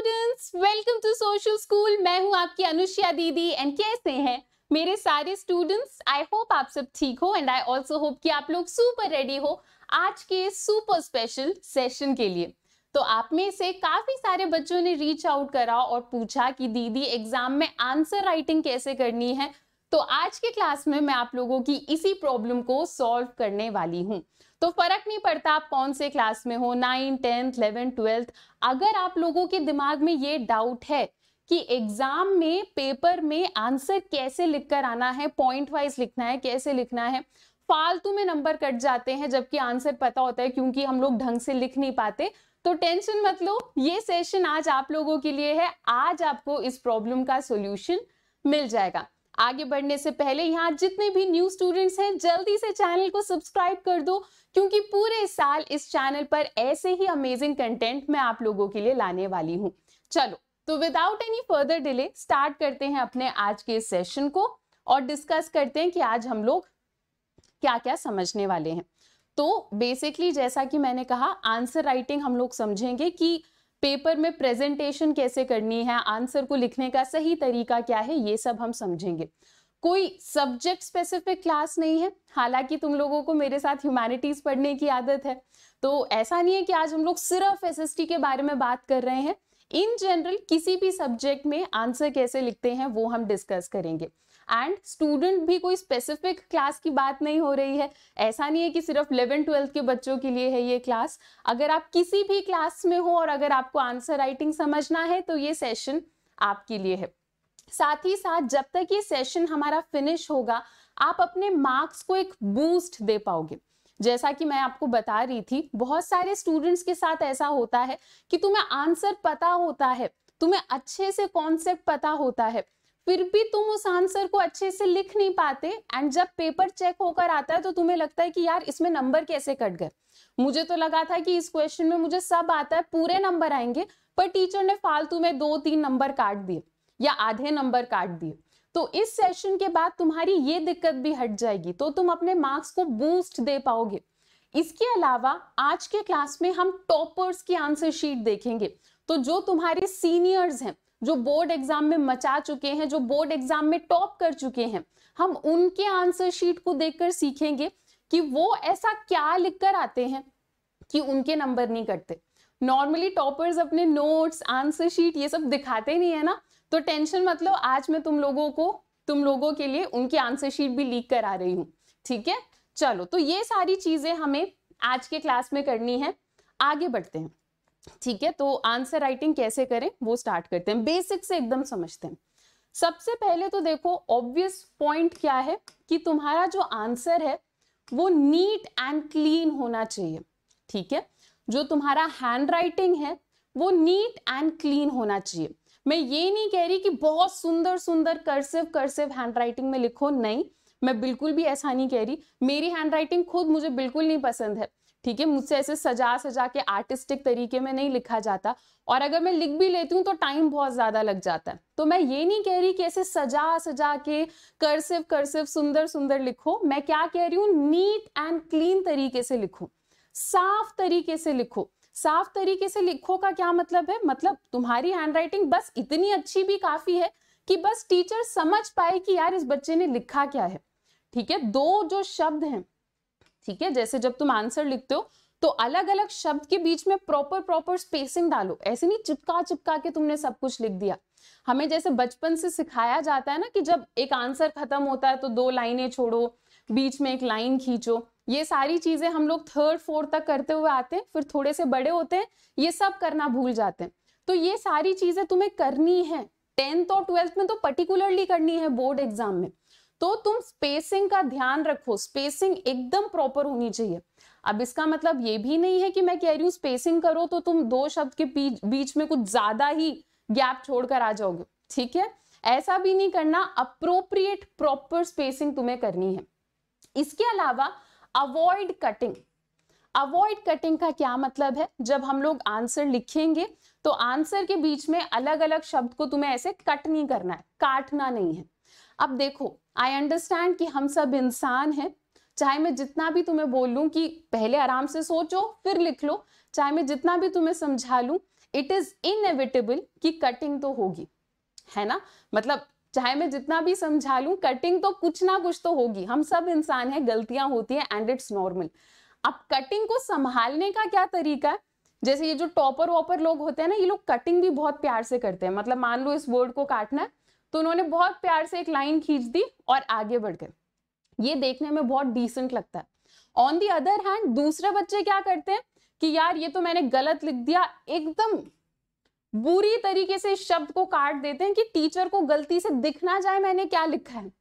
Students, welcome to social school. मैं हूं आपकी अनुष्या दीदी एंड कैसे हैं मेरे सारे स्टूडेंट्स। आई होप आप सब ठीक हो एंड आई ऑल्सो होप कि आप लोग सुपर रेडी हो आज के सुपर स्पेशल सेशन के लिए। तो आप में से काफी सारे बच्चों ने रीच आउट करा और पूछा कि दीदी एग्जाम में आंसर राइटिंग कैसे करनी है। तो आज के क्लास में मैं आप लोगों की इसी प्रॉब्लम को सॉल्व करने वाली हूं। तो फर्क नहीं पड़ता आप कौन से क्लास में हो, 9, 10, 11, 12। अगर आप लोगों के दिमाग में ये डाउट है कि एग्जाम में पेपर में आंसर कैसे लिखकर आना है, पॉइंट वाइज लिखना है, कैसे लिखना है, फालतू में नंबर कट जाते हैं जबकि आंसर पता होता है क्योंकि हम लोग ढंग से लिख नहीं पाते, तो टेंशन मत लो, ये सेशन आज आप लोगों के लिए है। आज आपको इस प्रॉब्लम का सॉल्यूशन मिल जाएगा। आगे बढ़ने से पहले यहाँ जितने भी न्यू स्टूडेंट्स हैं जल्दी से चैनल को सब्सक्राइब कर दो, क्योंकि पूरे साल इस चैनल पर ऐसे ही अमेजिंग कंटेंट मैं आप लोगों के लिए लाने वाली हूँ। चलो तो without any further delay start करते हैं अपने आज के सेशन को और डिस्कस करते हैं कि आज हम लोग क्या क्या समझने वाले हैं। तो बेसिकली जैसा कि मैंने कहा, आंसर राइटिंग हम लोग समझेंगे कि पेपर में प्रेजेंटेशन कैसे करनी है, आंसर को लिखने का सही तरीका क्या है, ये सब हम समझेंगे। कोई सब्जेक्ट स्पेसिफिक क्लास नहीं है, हालांकि तुम लोगों को मेरे साथ ह्यूमैनिटीज पढ़ने की आदत है, तो ऐसा नहीं है कि आज हम लोग सिर्फ एसएसटी के बारे में बात कर रहे हैं। इन जनरल किसी भी सब्जेक्ट में आंसर कैसे लिखते हैं वो हम डिस्कस करेंगे। एंड स्टूडेंट भी कोई स्पेसिफिक क्लास की बात नहीं हो रही है, ऐसा नहीं है कि सिर्फ 11, 12 के बच्चों के लिए है ये क्लास। अगर आप किसी भी क्लास में हो और अगर आपको आंसर राइटिंग समझना है तो ये सेशन आपके लिए है। साथ ही साथ जब तक ये सेशन हमारा फिनिश होगा आप अपने मार्क्स को एक बूस्ट दे पाओगे। जैसा कि मैं आपको बता रही थी, बहुत सारे स्टूडेंट्स के साथ ऐसा होता है कि तुम्हें आंसर पता होता है, तुम्हें अच्छे से कॉन्सेप्ट पता होता है, फिर भी तुम उस आंसर को अच्छे से लिख नहीं पाते एंड जब पेपर चेक होकर आता है तो तुम्हें लगता है कि यार इसमें नंबर कैसे कट गए। मुझे तो लगा था कि इस क्वेश्चन में मुझे सब आता है, पूरे नंबर आएंगे, पर टीचर ने फालतू में 2-3 नंबर काट दिए या आधे नंबर काट दिए। तो इस सेशन के बाद तुम्हारी ये दिक्कत भी हट जाएगी, तो तुम अपने मार्क्स को बूस्ट दे पाओगे। इसके अलावा आज के क्लास में हम टॉपर्स की आंसर शीट देखेंगे। तो जो तुम्हारे सीनियर्स हैं, जो बोर्ड एग्जाम में मचा चुके हैं, जो बोर्ड एग्जाम में टॉप कर चुके हैं, हम उनके आंसर शीट को देखकर सीखेंगे कि वो ऐसा क्या लिखकर आते हैं कि उनके नंबर नहीं कटते। नॉर्मली टॉपर्स अपने नोट्स, आंसर शीट ये सब दिखाते नहीं है ना, तो टेंशन मत लो, आज मैं तुम लोगों के लिए उनकी आंसर शीट भी लीक करा रही हूँ, ठीक है। चलो तो ये सारी चीजें हमें आज के क्लास में करनी है। आगे बढ़ते हैं, ठीक है। तो आंसर राइटिंग कैसे करें वो स्टार्ट करते हैं, बेसिक से एकदम समझते हैं। सबसे पहले तो देखो, ऑब्वियस पॉइंट क्या है कि तुम्हारा जो आंसर है वो नीट एंड क्लीन होना चाहिए, ठीक है। जो तुम्हारा हैंड राइटिंग है वो नीट एंड क्लीन होना चाहिए। मैं ये नहीं कह रही कि बहुत सुंदर सुंदर कर्सिव हैंड राइटिंग में लिखो, नहीं, मैं बिल्कुल भी ऐसा नहीं कह रही। मेरी हैंड राइटिंग खुद मुझे बिल्कुल नहीं पसंद है, ठीक है। मुझसे ऐसे सजा सजा के आर्टिस्टिक तरीके में नहीं लिखा जाता, और अगर मैं लिख भी लेती हूँ तो टाइम बहुत ज्यादा लग जाता है। तो मैं ये नहीं कह रही कि ऐसे सजा सजा के कर्सिव सुंदर सुंदर लिखो। मैं क्या कह रही हूँ, नीट एंड क्लीन तरीके से लिखो, साफ तरीके से लिखो। साफ तरीके से लिखो का क्या मतलब है, मतलब तुम्हारी हैंडराइटिंग बस इतनी अच्छी भी काफी है कि बस टीचर समझ पाए कि यार इस बच्चे ने लिखा क्या है, ठीक है। दो जो शब्द हैं, ठीक है, जैसे जब तुम आंसर लिखते हो तो अलग अलग शब्द के बीच में प्रॉपर स्पेसिंग डालो, ऐसे नहीं चिपका के तुमने सब कुछ लिख दिया। हमें जैसे बचपन से सिखाया जाता है ना कि जब एक आंसर खत्म होता है तो 2 लाइनें छोड़ो, बीच में एक लाइन खींचो। ये सारी चीजें हम लोग 3rd 4th तक करते हुए आते हैं, फिर थोड़े से बड़े होते हैं ये सब करना भूल जाते हैं। तो ये सारी चीजें तुम्हें करनी है, 10th और 12th में तो पर्टिकुलरली करनी है बोर्ड एग्जाम में। तो तुम स्पेसिंग का ध्यान रखो, स्पेसिंग एकदम प्रॉपर होनी चाहिए। अब इसका मतलब ये भी नहीं है कि मैं कह रही हूँ स्पेसिंग करो तो तुम 2 शब्द के बीच में कुछ ज्यादा ही गैप छोड़कर आ जाओगे, ठीक है, ऐसा भी नहीं करना। अप्रोप्रिएट प्रॉपर स्पेसिंग तुम्हें करनी है। इसके अलावा अवॉइड कटिंग। अवॉइड कटिंग का क्या मतलब है, जब हम लोग आंसर लिखेंगे तो आंसर के बीच में अलग अलग शब्द को तुम्हें ऐसे कट नहीं करना है, काटना नहीं है। अब देखो, आई अंडरस्टैंड कि हम सब इंसान हैं, चाहे मैं जितना भी तुम्हें बोल लूं कि पहले आराम से सोचो फिर लिख लो, चाहे मैं जितना भी तुम्हें समझा लूं, इट इज इनएविटेबल कि कटिंग तो होगी, है ना। मतलब चाहे मैं जितना भी समझा लूं, कटिंग तो कुछ ना कुछ तो होगी। हम सब इंसान हैं, गलतियां होती हैं एंड इट्स नॉर्मल। अब कटिंग को संभालने का क्या तरीका है, जैसे ये जो टॉपर वॉपर लोग होते हैं ना, ये लोग कटिंग भी बहुत प्यार से करते हैं। मतलब मान लो इस वर्ड को काटना है, तो उन्होंने बहुत प्यार से एक लाइन खींच दी और आगे बढ़ गए। ये देखने में बहुत डिसेंट लगता है। ऑन दी अदर हैंड दूसरे बच्चे क्या करते हैं कि यार ये तो मैंने गलत लिख दिया, एकदम बुरी तरीके से इस शब्द को काट देते हैं कि टीचर को गलती से दिख ना जाए मैंने क्या लिखा है।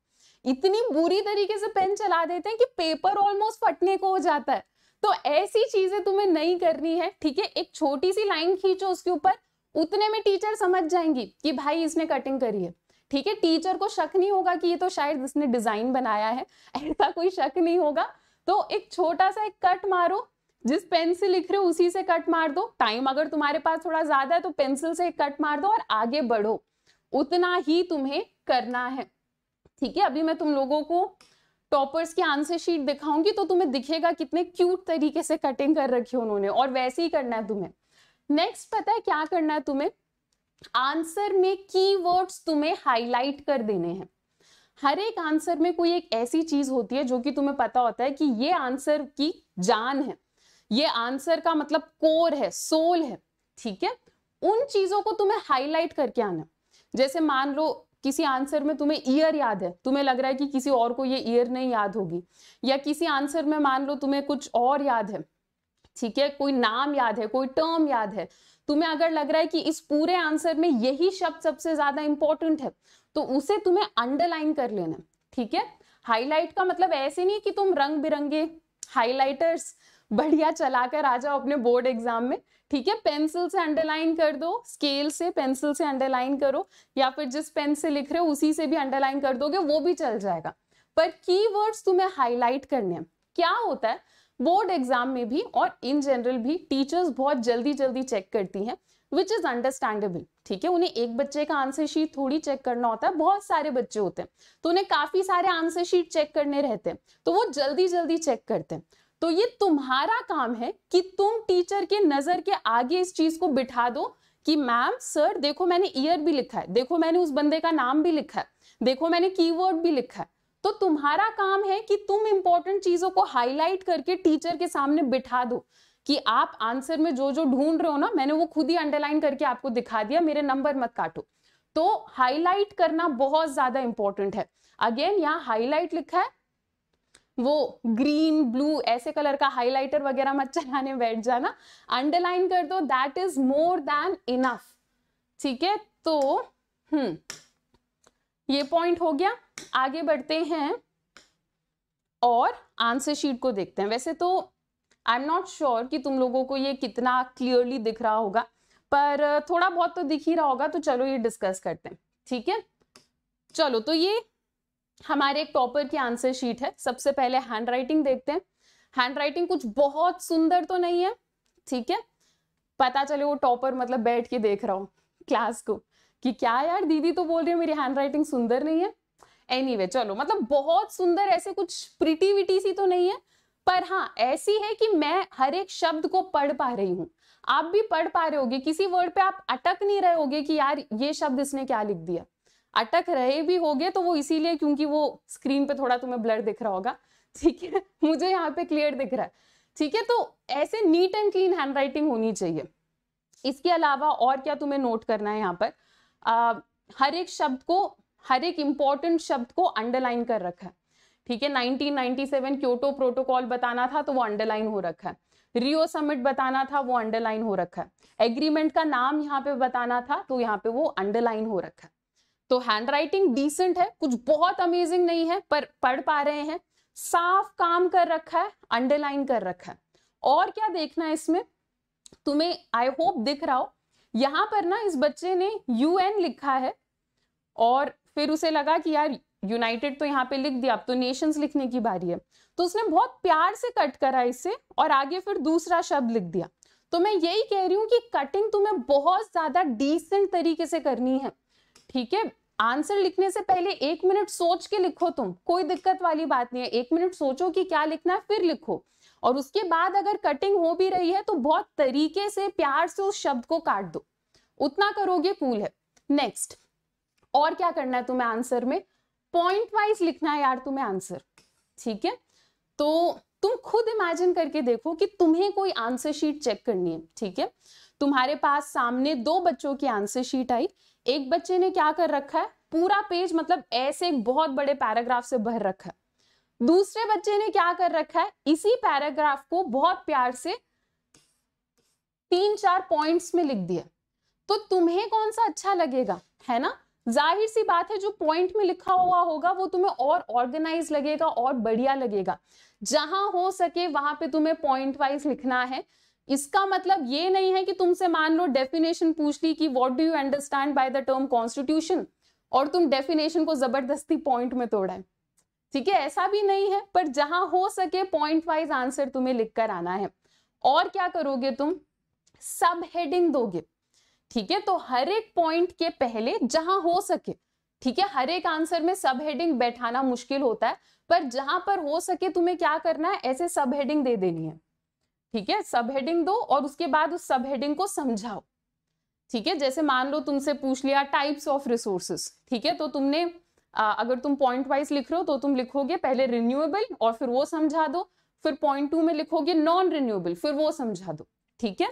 इतनी बुरी तरीके से पेन चला देते हैं कि पेपर ऑलमोस्ट फटने को हो जाता है। तो ऐसी चीजें तुम्हें नहीं करनी है, ठीक है। एक छोटी सी लाइन खींचो उसके ऊपर, उतने में टीचर समझ जाएंगी कि भाई इसने कटिंग करी है, ठीक है। टीचर को शक नहीं होगा कि ये तो शायद इसने डिजाइन बनाया है, ऐसा कोई शक नहीं होगा। तो एक छोटा सा एक कट मारो, जिस पेन से लिख रहे हो उसी से कट मार दो। टाइम अगर तुम्हारे पास थोड़ा ज्यादा है तो पेंसिल से कट मार दो और आगे बढ़ो, उतना ही तुम्हें करना है, ठीक है। अभी मैं तुम लोगों को टॉपर्स की आंसर शीट दिखाऊंगी तो तुम्हें दिखेगा कितने क्यूट तरीके से कटिंग कर रखी है उन्होंने, और वैसे ही करना है तुम्हें। नेक्स्ट पता है क्या करना है तुम्हें, आंसर में कीवर्ड्स तुम्हें हाईलाइट कर देने हैं। हर एक आंसर में कोई एक ऐसी चीज होती है जो कि तुम्हें पता होता है कि ये आंसर की जान है, ये आंसर का मतलब कोर है, सोल है, ठीक है। उन चीजों को तुम्हें हाईलाइट करके आना। जैसे मान लो किसी आंसर में तुम्हें ईयर याद है, तुम्हें लग रहा है कि किसी और को ये ईयर नहीं याद होगी, या किसी आंसर में मान लो तुम्हें कुछ और याद है, ठीक है, कोई नाम याद है, कोई टर्म याद है, तुम्हें अगर लग रहा है कि इस पूरे आंसर में यही शब्द सबसे ज्यादा इंपॉर्टेंट है, तो उसे तुम्हें अंडरलाइन कर लेना, ठीक है। हाईलाइट का मतलब ऐसे नहीं कि तुम रंग बिरंगे हाईलाइटर्स बढ़िया चलाकर आ जाओ अपने बोर्ड एग्जाम में, ठीक है। पेंसिल से अंडरलाइन कर दो, स्केल से पेंसिल से अंडरलाइन करो, या फिर जिस पेन से लिख रहे हो उसी से भी अंडरलाइन कर दोगे, वो भी चल जाएगा। पर कीवर्ड्स तुम्हें हाईलाइट करने हैं। क्या होता है बोर्ड एग्जाम में भी और इन जनरल भी टीचर्स बहुत जल्दी जल्दी चेक करती हैं, विच इज अंडरस्टैंडेबल, ठीक है। उन्हें एक बच्चे का आंसर शीट थोड़ी चेक करना होता है, बहुत सारे बच्चे होते हैं तो उन्हें काफी सारे आंसर शीट चेक करने रहते हैं, तो वो जल्दी जल्दी चेक करते हैं। तो ये तुम्हारा काम है कि तुम टीचर के नजर के आगे इस चीज को बिठा दो कि मैम सर देखो मैंने ईयर भी लिखा है, देखो मैंने उस बंदे का नाम भी लिखा है, देखो मैंने कीवर्ड भी लिखा है। तो तुम्हारा काम है कि तुम इंपॉर्टेंट चीजों को हाईलाइट करके टीचर के सामने बिठा दो कि आप आंसर में जो जो ढूंढ रहे हो ना, मैंने वो खुद ही अंडरलाइन करके आपको दिखा दिया, मेरे नंबर मत काटो। तो हाईलाइट करना बहुत ज्यादा इंपॉर्टेंट है। अगेन यहाँ हाईलाइट लिखा है, वो ग्रीन ब्लू ऐसे कलर का हाइलाइटर वगैरह मत चलाने बैठ जाना, अंडरलाइन कर दो, that is more than enough, ठीक है। तो ये पॉइंट हो गया। आगे बढ़ते हैं और आंसर शीट को देखते हैं। वैसे तो आई एम नॉट श्योर कि तुम लोगों को ये कितना क्लियरली दिख रहा होगा, पर थोड़ा बहुत तो दिख ही रहा होगा, तो चलो ये डिस्कस करते हैं, ठीक है। चलो तो ये हमारे एक टॉपर की आंसर शीट है। सबसे पहले हैंड राइटिंग देखते हैं। हैंड राइटिंग कुछ बहुत सुंदर तो नहीं है, ठीक है। पता चले वो टॉपर मतलब बैठ के देख रहा हो क्लास को कि क्या यार दीदी तो बोल रही है मेरी हैंड राइटिंग सुंदर नहीं है। एनीवे चलो, मतलब बहुत सुंदर ऐसे कुछ प्रिटिविटी सी तो नहीं है, पर हाँ ऐसी है कि मैं हर एक शब्द को पढ़ पा रही हूँ, आप भी पढ़ पा रहे होगे। किसी वर्ड पे आप अटक नहीं रहे होगे कि यार ये शब्द इसने क्या लिख दिया। अटक रहे भी होगे तो वो इसीलिए क्योंकि वो स्क्रीन पे थोड़ा तुम्हें ब्लर दिख रहा होगा, ठीक है। मुझे यहाँ पे क्लियर दिख रहा है, ठीक है। तो ऐसे neat and clean hand writing होनी चाहिए। इसके अलावा और क्या तुम्हें नोट करना है यहाँ पर, हर एक शब्द को, हर एक इंपॉर्टेंट शब्द को अंडरलाइन कर रखा है, ठीक है। 1997 क्योटो प्रोटोकॉल बताना था तो वो अंडरलाइन हो रखा है, रियो समिट बताना था वो अंडरलाइन हो रखा है, एग्रीमेंट का नाम यहाँ पे बताना था तो यहाँ पे वो अंडरलाइन हो रखा है। तो हैंड राइटिंग डिसेंट है, कुछ बहुत अमेजिंग नहीं है, पर पढ़ पा रहे हैं, साफ काम कर रखा है, अंडरलाइन कर रखा है। और क्या देखना है इसमें तुम्हें, आई होप दिख रहा हो, यहाँ पर ना इस बच्चे ने UN लिखा है और फिर उसे लगा कि यार यूनाइटेड तो यहाँ पे लिख दिया, अब तो नेशंस लिखने की बारी है, तो उसने बहुत प्यार से कट करा इससे और आगे फिर दूसरा शब्द लिख दिया। तो मैं यही कह रही हूँ कि कटिंग तुम्हें बहुत ज्यादा डिसेंट तरीके से करनी है, ठीक है। आंसर लिखने से पहले 1 मिनट सोच के लिखो, तुम कोई दिक्कत वाली बात नहीं है, 1 मिनट सोचो कि क्या लिखना है फिर लिखो। और उसके बाद अगर कटिंग हो भी रही है तो बहुत तरीके से प्यार से उस शब्द को काट दो, उतना करोगे कूल है। नेक्स्ट, और क्या करना है तुम्हें आंसर में, पॉइंट वाइज लिखना है यार तुम्हें आंसर, ठीक है। तो तुम खुद इमेजिन करके देखो कि तुम्हें कोई आंसर शीट चेक करनी है, ठीक है। तुम्हारे पास सामने दो बच्चों की आंसर शीट आई, एक बच्चे ने क्या कर रखा है, पूरा पेज मतलब ऐसे एक बहुत बड़े पैराग्राफ से भर रखा है, दूसरे बच्चे ने क्या कर रखा है, इसी पैराग्राफ को बहुत प्यार से 3-4 पॉइंट्स में लिख दिया। तो तुम्हें कौन सा अच्छा लगेगा, है ना। जाहिर सी बात है जो पॉइंट में लिखा हुआ होगा वो तुम्हें और ऑर्गेनाइज लगेगा और बढ़िया लगेगा। जहां हो सके वहां पे तुम्हें पॉइंट वाइज लिखना है। इसका मतलब ये नहीं है कि तुमसे मान लो डेफिनेशन पूछ ली कि what do you understand by the term constitution, और तुम डेफिनेशन को जबरदस्ती पॉइंट में तोड़ा है, ठीक है, ऐसा भी नहीं है। पर जहां हो सके पॉइंट वाइज आंसर तुम्हें लिखकर आना है। और क्या करोगे तुम, सब हेडिंग दोगे, ठीक है। तो हर एक पॉइंट के पहले जहां हो सके, ठीक है, हर एक आंसर में सब हेडिंग बैठाना मुश्किल होता है, पर जहां पर हो सके तुम्हें क्या करना है, ऐसे सब हेडिंग दे देनी है, ठीक है। सब हेडिंग दो और उसके बाद उस सब हेडिंग को समझाओ, ठीक है। जैसे मान लो तुमसे पूछ लिया टाइप्स ऑफ रिसोर्सेस, ठीक है, तो तुमने अगर तुम पॉइंट वाइज लिख रहे हो तो तुम लिखोगे पहले रिन्यूएबल और फिर वो समझा दो, फिर पॉइंट 2 में लिखोगे नॉन रिन्यूएबल, फिर वो समझा दो, ठीक है।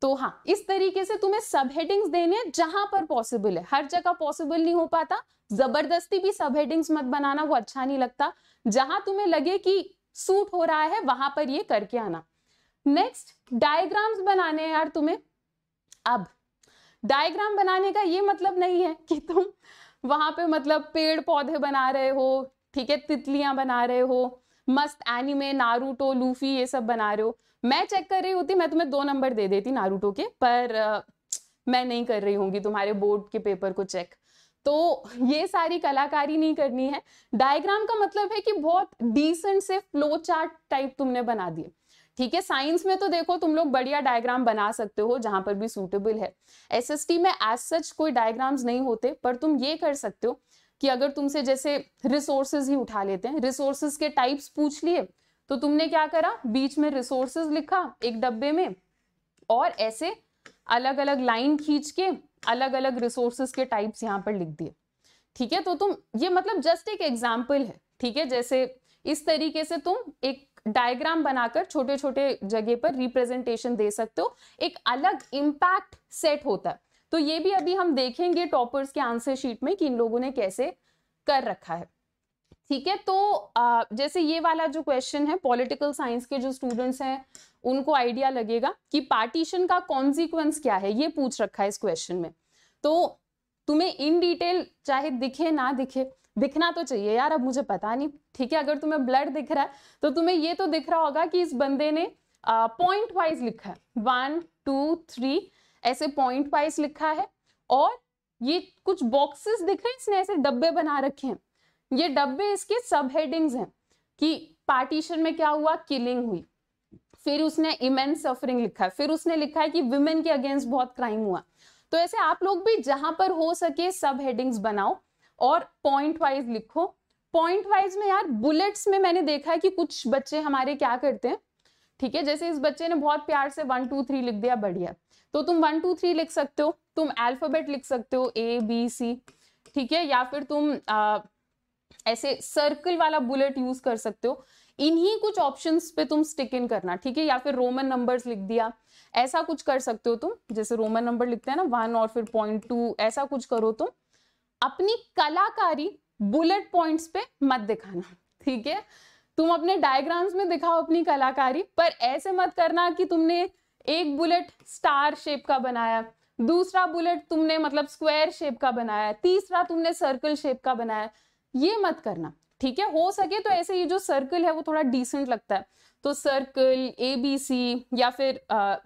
तो हाँ, इस तरीके से तुम्हें सब हेडिंग्स देने जहां पर पॉसिबल है, हर जगह पॉसिबल नहीं हो पाता, जबरदस्ती भी सब हेडिंग्स मत बनाना, वो अच्छा नहीं लगता। जहां तुम्हें लगे कि सूट हो रहा है वहां पर ये करके आना। नेक्स्ट, डायग्राम्स बनाने हैं यार तुम्हें। अब डायग्राम बनाने का ये मतलब नहीं है कि तुम वहां पे मतलब पेड़ पौधे बना रहे हो, ठीक है, तितलियां बना रहे हो, मस्त एनिमे नारुतो लूफी ये सब बना रहे हो। मैं चेक कर रही होती, मैं तुम्हें 2 नंबर दे देती नारुतो के, पर मैं नहीं कर रही होंगी तुम्हारे बोर्ड के पेपर को चेक। तो ये सारी कलाकारी नहीं करनी है। डायग्राम का मतलब है कि बहुत डिसेंट से फ्लो चार्ट टाइप तुमने बना दिए, ठीक है। साइंस में तो देखो तुम लोग बढ़िया डायग्राम बना सकते हो जहां पर भी सूटेबल है। एसएसटी में एज सच कोई डायग्राम्स नहीं होते, पर तुम ये कर सकते हो कि अगर तुमसे जैसे रिसोर्सेज ही उठा लेते हैं, रिसोर्सेज के टाइप्स पूछ लिए, तो तुमने क्या करा, बीच में रिसोर्सेज लिखा एक डब्बे में और ऐसे अलग अलग लाइन खींच के अलग अलग रिसोर्सेज के टाइप्स यहाँ पर लिख दिए, ठीक है। तो तुम ये मतलब जस्ट एक एग्जाम्पल है, ठीक है। जैसे इस तरीके से तुम एक डायग्राम बनाकर छोटे छोटे जगह पर रिप्रेजेंटेशन दे सकते हो, एक अलग इम्पैक्ट सेट होता है। तो ये भी अभी हम देखेंगे टॉपर्स के आंसर शीट में कि इन लोगों ने कैसे कर रखा है, ठीक है। तो जैसे ये वाला जो क्वेश्चन है, पॉलिटिकल साइंस के जो स्टूडेंट्स हैं उनको आइडिया लगेगा कि पार्टीशन का कॉन्सिक्वेंस क्या है, ये पूछ रखा है इस क्वेश्चन में। तो तुम्हें इन डिटेल चाहे दिखे ना दिखे, दिखना तो चाहिए यार, अब मुझे पता नहीं, ठीक है। अगर तुम्हें ब्लड दिख रहा है तो तुम्हें ये तो दिख रहा होगा कि इस बंदे ने पॉइंट वाइज लिखा है, 1 2 3 ऐसे पॉइंट वाइज लिखा है। और ये कुछ बॉक्सेस दिख रहे हैं, इसने ऐसे डब्बे बना रखे हैं, ये डब्बे इसके सब हेडिंग्स हैं कि पार्टीशन में क्या हुआ, किलिंग हुई, फिर उसने इमेंस सफरिंग लिखा है, फिर उसने लिखा है कि विमेन के अगेंस्ट बहुत क्राइम हुआ। तो ऐसे आप लोग भी जहां पर हो सके सब हेडिंग्स बनाओ और पॉइंट वाइज लिखो। पॉइंट वाइज में यार बुलेट्स में मैंने देखा है कि कुछ बच्चे हमारे क्या करते हैं, ठीक है। जैसे इस बच्चे ने बहुत प्यार से 1 2 3 लिख दिया, बढ़िया, तो तुम 1 2 3 लिख सकते हो, तुम अल्फाबेट लिख सकते हो ABC, ठीक है, या फिर तुम ऐसे सर्कल वाला बुलेट यूज कर सकते हो। इन्हीं कुछ ऑप्शंस पे तुम स्टिक इन करना, ठीक है, या फिर रोमन नंबर्स लिख दिया, ऐसा कुछ कर सकते हो तुम। जैसे रोमन नंबर लिखते हैं ना 1 और फिर 0.2, ऐसा कुछ करो तुम। अपनी कलाकारी बुलेट पॉइंट्स पे मत दिखाना, ठीक है। तुम अपने डायग्राम्स में दिखाओ अपनी कलाकारी, पर ऐसे मत करना कि तुमने एक बुलेट स्टार शेप का बनाया, दूसरा बुलेट तुमने मतलब स्क्वायर शेप का बनाया, तीसरा तुमने सर्कल शेप का बनाया, ये मत करना, ठीक है। हो सके तो ऐसे ये जो सर्कल है वो थोड़ा डिसेंट लगता है, तो सर्कल ABC या फिर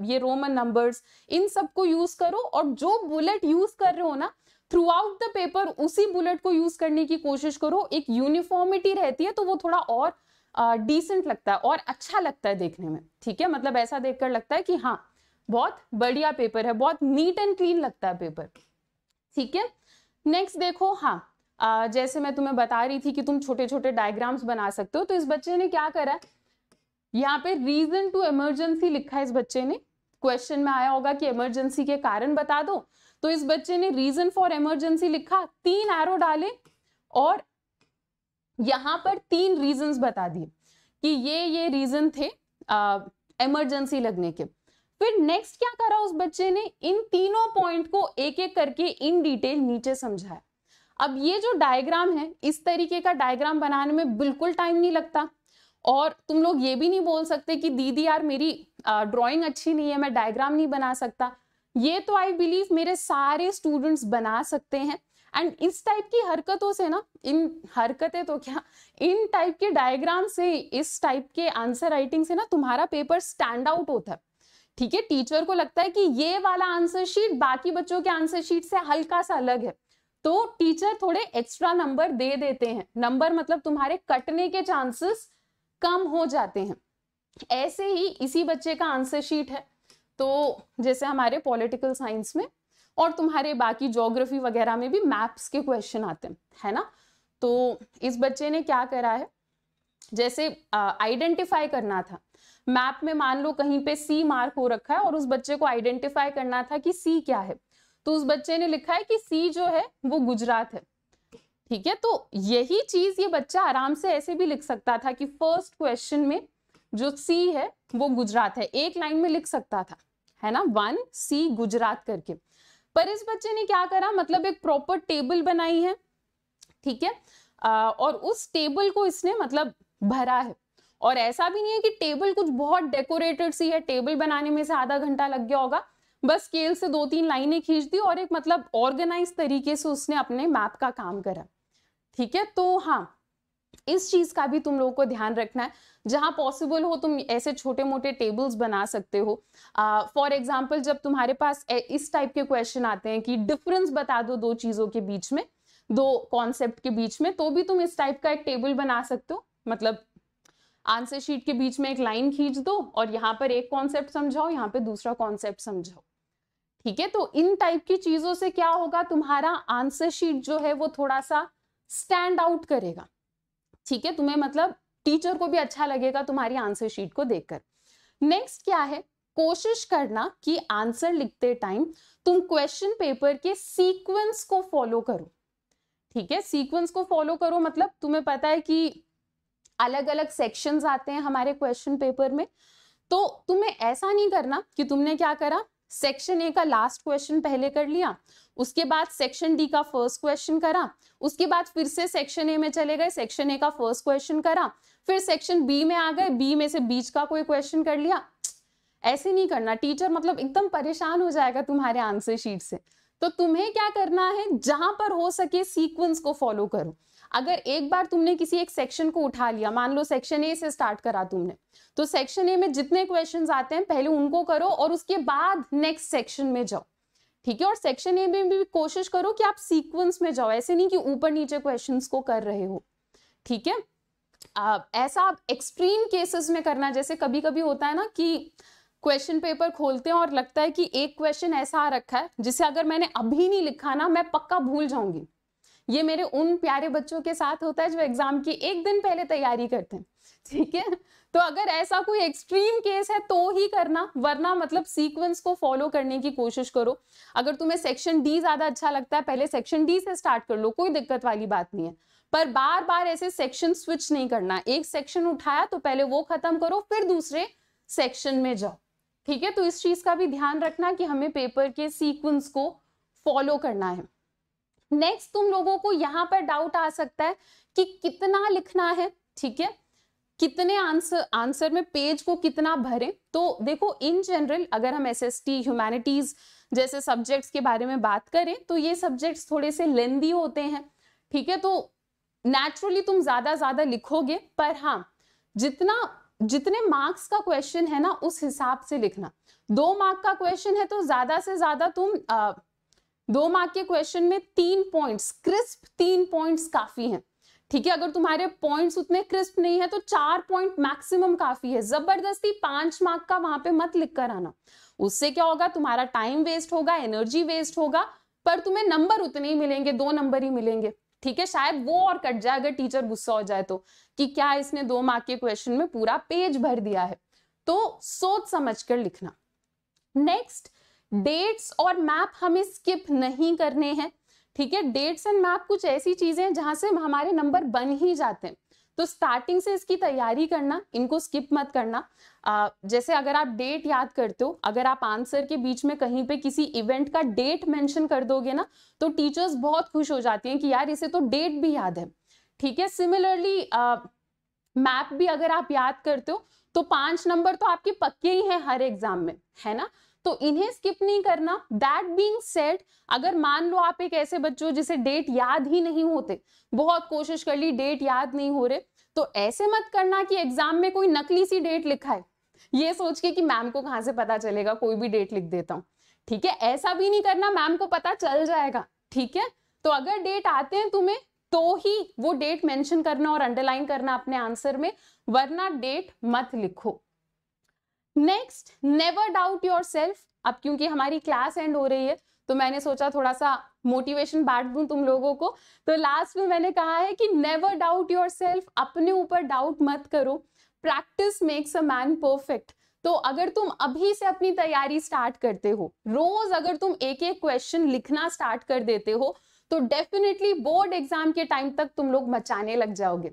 ये रोमन नंबर्स, इन सबको यूज करो। और जो बुलेट यूज कर रहे हो ना थ्रू आउट द पेपर, उसी बुलेट को यूज करने की कोशिश करो। एक यूनिफॉर्मिटी रहती है तो वो थोड़ा और डिसेंट लगता है और अच्छा लगता है देखने में, ठीक है। मतलब ऐसा देखकर लगता है कि हाँ बहुत बढ़िया पेपर है, बहुत नीट एंड क्लीन लगता है पेपर, ठीक है। नेक्स्ट देखो, हाँ जैसे मैं तुम्हें बता रही थी कि तुम छोटे छोटे डायग्राम्स बना सकते हो, तो इस बच्चे ने क्या करा है, यहाँ पे रीजन टू इमरजेंसी लिखा है इस बच्चे ने, क्वेश्चन में आया होगा कि इमरजेंसी के कारण बता दो, तो इस बच्चे ने रीजन फॉर इमरजेंसी लिखा, 3 एरो डाले और यहां पर 3 रीजंस बता दिए कि ये रीजन थे इमरजेंसी लगने के। फिर नेक्स्ट क्या करा उस बच्चे ने, इन तीनों पॉइंट को एक एक करके इन डिटेल नीचे समझाया। अब ये जो डायग्राम है, इस तरीके का डायग्राम बनाने में बिल्कुल टाइम नहीं लगता, और तुम लोग ये भी नहीं बोल सकते कि दीदी यार मेरी ड्राइंग अच्छी नहीं है, मैं डायग्राम नहीं बना सकता। ये तो आई बिलीव मेरे सारे स्टूडेंट्स बना सकते हैं। एंड इस टाइप की हरकतों से ना, इन हरकतें तो क्या, इन टाइप के डायग्राम से, इस टाइप के आंसर राइटिंग से ना तुम्हारा पेपर स्टैंड आउट होता है। ठीक है, टीचर को लगता है कि ये वाला आंसर शीट बाकी बच्चों के आंसर शीट से हल्का सा अलग है, तो टीचर थोड़े एक्स्ट्रा नंबर दे देते हैं। नंबर मतलब तुम्हारे कटने के चांसेस कम हो जाते हैं। ऐसे ही इसी बच्चे का आंसर शीट है, तो जैसे हमारे पॉलिटिकल साइंस में और तुम्हारे बाकी ज्योग्राफी वगैरह में भी मैप्स के क्वेश्चन आते हैं, है ना। तो इस बच्चे ने क्या करा है, जैसे आइडेंटिफाई करना था, मैप में मान लो कहीं पे सी मार्क हो रखा है और उस बच्चे को आइडेंटिफाई करना था कि सी क्या है, तो उस बच्चे ने लिखा है कि सी जो है वो गुजरात है। ठीक है, तो यही चीज ये बच्चा आराम से ऐसे भी लिख सकता था कि फर्स्ट क्वेश्चन में जो सी है वो गुजरात है, एक लाइन में लिख सकता था, है ना, 1 सी गुजरात करके। पर इस बच्चे ने क्या करा, मतलब एक प्रॉपर टेबल बनाई है, ठीक है, और उस टेबल को इसने मतलब भरा है। और ऐसा भी नहीं है कि टेबल कुछ बहुत डेकोरेटेड सी है, टेबल बनाने में से आधा घंटा लग गया होगा, बस स्केल से 2-3 लाइनें खींच दी और एक मतलब ऑर्गेनाइज तरीके से उसने अपने मैप का काम करा। ठीक है, तो हाँ, इस चीज का भी तुम लोगों को ध्यान रखना है। जहां पॉसिबल हो तुम ऐसे छोटे मोटे टेबल्स बना सकते हो। फॉर एग्जाम्पल जब तुम्हारे पास इस टाइप के क्वेश्चन आते हैं कि डिफरेंस बता दो 2 चीजों के बीच में, 2 कॉन्सेप्ट के बीच में, तो भी तुम इस टाइप का एक टेबल बना सकते हो। मतलब आंसर शीट के बीच में एक लाइन खींच दो और यहाँ पर एक कॉन्सेप्ट समझाओ, यहाँ पे दूसरा कॉन्सेप्ट समझाओ। ठीक है, तो इन टाइप की चीजों से क्या होगा, तुम्हारा आंसर शीट जो है वो थोड़ा सा स्टैंड आउट करेगा। ठीक है, तुम्हें मतलब टीचर को भी अच्छा लगेगा तुम्हारी आंसर शीट को देखकर। नेक्स्ट क्या है, कोशिश करना कि आंसर लिखते टाइम तुम क्वेश्चन पेपर के सीक्वेंस को फॉलो करो। ठीक है, सीक्वेंस को फॉलो करो मतलब तुम्हें पता है कि अलग अलग सेक्शंस आते हैं हमारे क्वेश्चन पेपर में, तो तुम्हें ऐसा नहीं करना कि तुमने क्या करा, सेक्शन ए का लास्ट क्वेश्चन पहले कर लिया, उसके बाद सेक्शन डी का फर्स्ट क्वेश्चन करा, उसके बाद फिर से सेक्शन ए में चले गए, सेक्शन ए का फर्स्ट क्वेश्चन करा, फिर सेक्शन बी में आ गए, बी में से बीच का कोई क्वेश्चन कर लिया। ऐसे नहीं करना, टीचर मतलब एकदम परेशान हो जाएगा तुम्हारे आंसर शीट से। तो तुम्हें क्या करना है, जहां पर हो सके सीक्वेंस को फॉलो करो। अगर एक बार तुमने किसी एक सेक्शन को उठा लिया, मान लो सेक्शन ए से स्टार्ट करा तुमने, तो सेक्शन ए में जितने क्वेश्चंस आते हैं पहले उनको करो और उसके बाद नेक्स्ट सेक्शन में जाओ। ठीक है, और सेक्शन ए में भी कोशिश करो कि आप सीक्वेंस में जाओ, ऐसे नहीं कि ऊपर नीचे क्वेश्चंस को कर रहे हो। ठीक है, ऐसा आप एक्सट्रीम केसेस में करना, जैसे कभी कभी होता है ना कि क्वेश्चन पेपर खोलते हैं और लगता है कि एक क्वेश्चन ऐसा आ रखा है जिसे अगर मैंने अभी नहीं लिखा ना मैं पक्का भूल जाऊंगी। ये मेरे उन प्यारे बच्चों के साथ होता है जो एग्जाम की एक दिन पहले तैयारी करते हैं। ठीक है, तो अगर ऐसा कोई एक्सट्रीम केस है तो ही करना, वरना मतलब सीक्वेंस को फॉलो करने की कोशिश करो। अगर तुम्हें सेक्शन डी ज्यादा अच्छा लगता है, पहले सेक्शन डी से स्टार्ट कर लो, कोई दिक्कत वाली बात नहीं है, पर बार बार ऐसे सेक्शन स्विच नहीं करना। एक सेक्शन उठाया तो पहले वो खत्म करो, फिर दूसरे सेक्शन में जाओ। ठीक है, तो इस चीज का भी ध्यान रखना कि हमें पेपर के सीक्वेंस को फॉलो करना है। नेक्स्ट तुम लोगों को यहाँ पर डाउट आ सकता है कि कितना लिखना है। ठीक है, कितने आंसर में पेज को कितना भरें। तो देखो इन जनरल अगर हम एसएसटी, ह्यूमैनिटीज जैसे सब्जेक्ट्स के बारे में बात करें तो ये सब्जेक्ट्स थोड़े से लेंदी होते हैं। ठीक है, तो नेचुरली तुम ज्यादा लिखोगे, पर हाँ जितने मार्क्स का क्वेश्चन है ना उस हिसाब से लिखना। 2 मार्क का क्वेश्चन है तो ज्यादा से ज्यादा तुम 2 मार्क के क्वेश्चन में 3 पॉइंट्स, क्रिस्प 3 पॉइंट्स काफी हैं। ठीक है, अगर तुम्हारे पॉइंट्स उतने क्रिस्प नहीं है तो 4 पॉइंट मैक्सिमम काफी है। जबरदस्ती 5 मार्क का वहां पे मत लिख कर आना, उससे क्या होगा, तुम्हारा टाइम वेस्ट होगा, एनर्जी वेस्ट होगा, पर तुम्हें नंबर उतने ही मिलेंगे, 2 नंबर ही मिलेंगे। ठीक है, शायद वो और कट जाए अगर टीचर गुस्सा हो जाए तो, कि क्या इसने 2 मार्क के क्वेश्चन में पूरा पेज भर दिया है। तो सोच समझ कर लिखना। नेक्स्ट, डेट्स और मैप हमें स्किप नहीं करने हैं, ठीक है। डेट्स एंड मैप कुछ ऐसी चीजें हैं जहां से हमारे नंबर बन ही जाते हैं, तो स्टार्टिंग से इसकी तैयारी करना, इनको स्किप मत करना। जैसे अगर आप डेट याद करते हो, अगर आप आंसर के बीच में कहीं पे किसी इवेंट का डेट मेंशन कर दोगे ना, तो टीचर्स बहुत खुश हो जाती हैं कि यार इसे तो डेट भी याद है, ठीक है। सिमिलरली मैप भी अगर आप याद करते हो तो 5 नंबर तो आपके पक्के ही हैं हर एग्जाम में, है ना, तो इन्हें स्किप नहीं करना। दैट बीइंग सेड, अगर मान लो आप एक ऐसे बच्चे हो जिसे डेट याद ही नहीं होते, बहुत कोशिश कर ली डेट याद नहीं हो रहे, तो ऐसे मत करना कि एग्जाम में कोई नकली सी डेट लिखा है ये सोच के कि मैम को कहां से पता चलेगा, कोई भी डेट लिख देता हूं, ठीक है। ऐसा भी नहीं करना, मैम को पता चल जाएगा, ठीक है। तो अगर डेट आते हैं तुम्हें तो ही वो डेट मेंशन करना और अंडरलाइन करना अपने आंसर में, वरना डेट मत लिखो। Next, never doubt yourself. अब क्योंकि हमारी क्लास एंड हो रही है तो मैंने सोचा थोड़ा सा मोटिवेशन बांट दूं तुम लोगों को, तो लास्ट में मैंने कहा है कि नेवर डाउट योरसेल्फ, अपने ऊपर डाउट मत करो। Practice makes a man perfect. तो अगर तुम अभी से अपनी तैयारी स्टार्ट करते हो, रोज अगर तुम एक एक क्वेश्चन लिखना स्टार्ट कर देते हो, तो डेफिनेटली बोर्ड एग्जाम के टाइम तक तुम लोग मचाने लग जाओगे,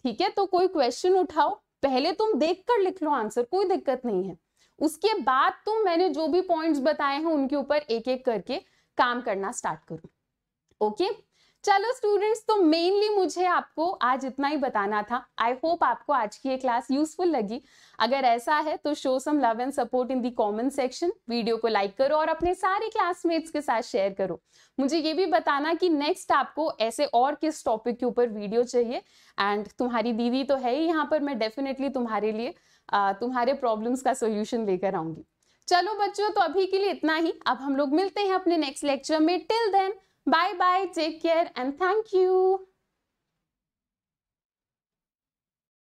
ठीक है। तो कोई क्वेश्चन उठाओ, पहले तुम देखकर लिख लो आंसर, कोई दिक्कत नहीं है, उसके बाद तुम मैंने जो भी पॉइंट्स बताए हैं उनके ऊपर एक एक करके काम करना स्टार्ट करो। ओके, चलो स्टूडेंट्स, तो मेनली मुझे आपको आज इतना ही बताना था। आई होप आपको आज की ये क्लास यूजफुल लगी। अगर ऐसा है तो show some love and support in the comment section, video को लाइक करो और अपने सारे क्लासमेट्स के साथ शेयर करो। मुझे ये भी बताना कि नेक्स्ट आपको ऐसे और किस टॉपिक के ऊपर वीडियो चाहिए, एंड तुम्हारी दीदी तो है ही यहाँ पर, मैं डेफिनेटली तुम्हारे लिए तुम्हारे प्रॉब्लम्स का सोल्यूशन लेकर आऊंगी। चलो बच्चों, तो अभी के लिए इतना ही, अब हम लोग मिलते हैं अपने नेक्स्ट लेक्चर में। Till then, bye bye, take care and thank you.